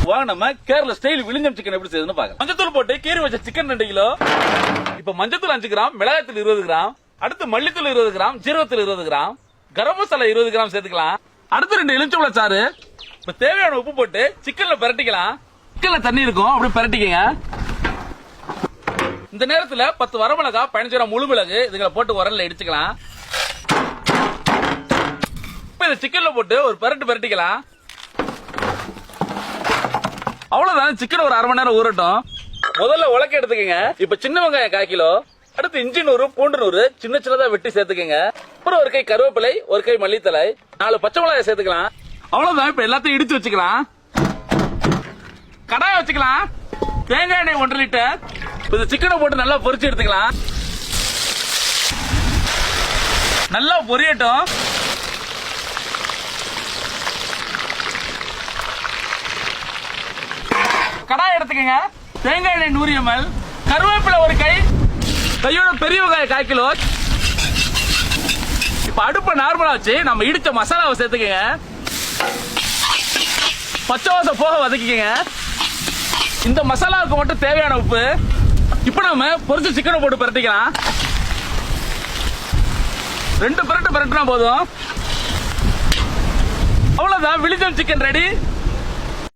வாங்க நம்ம Kerala style விழுஞ்சம் chicken எப்படி செய்யுதுன்னு பார்க்கலாம். மஞ்சத்தூள் போட்டு கீறி வச்ச சிக்கன் 2 கிலோ. இப்ப மஞ்சத்தூள் 5 கிராம், மிளகாய்த்தூள் 20 கிராம், அடுத்து மல்லித்தூள் 20 கிராம், ஜீரகத்தூள் 20 கிராம், கரம் மசாலா 20 கிராம் சேர்த்துக்கலாம். அடுத்து 2 எலுமிச்சம்பழ சாறு. இப்ப தேவையான உப்பு போட்டு சிக்கன்ல பிரட்டிக்கலாம். சிக்கன்ல தண்ணி இருக்கும், அப்படியே பிரட்டிக்கங்க. இந்த நேரத்துல 10 வரமிளகா, 15 கிராம் முழு மிளகு இதுகளை போட்டு உரல்ல இடிச்சுக்கலாம். இப்ப இந்த சிக்கன்ல போட்டு ஒரு பிரட்டிக்கலாம். அவ்வளவுதான், சிக்கன் ஒரு 1/2 மணி நேரம் ஊறட்டும். முதல்ல உலக்க எடுத்துக்கங்க. இப்ப சின்ன வெங்காயம் 1/4 கிலோ, அடுத்து இஞ்சி 100, பூண்டு 100 சின்ன சின்னதா வெட்டி சேர்த்துக்கங்க. அப்புறம் ஒரு கை கருவேப்பிலை, ஒரு கை மல்லித்தலை, 4 பச்சை மிளகாய் சேர்த்துக்கலாம். அவ்வளவுதான், இப்ப எல்லாத்தையும் இடிச்சு வச்சுக்கலாம். கடாயை வச்சுக்கலாம். தேங்காய் எண்ணெய் 1 லிட்டர். இந்த சிக்கனை போட்டு நல்லா பொரிச்சு எடுத்துக்கலாம். நல்லா பொரியட்டும். கடாய் எடுத்துக்கங்க. தேங்காய் எண்ணெய் 100 ml, கருவேப்பிலை 1 கை, கையோட பெரிய வெங்காயம் 1/4 கிலோ. இப்ப அடுப்ப நார்மலா வச்சு நம்ம இடிச்ச மசாலாவை சேர்த்துக்கங்க. பச்சை வாசம் போக வதக்கிக்கங்க. இந்த மசாலாவுக்கு மட்டும் தேவையான உப்பு. இப்ப நம்ம பொரிச்ச சிக்கனை போட்டு பிரட்டிக்கலாம். 2 பிரட்டினா போதும். அவ்வளவுதான், விழுஞ்சம் சிக்கன் ரெடி.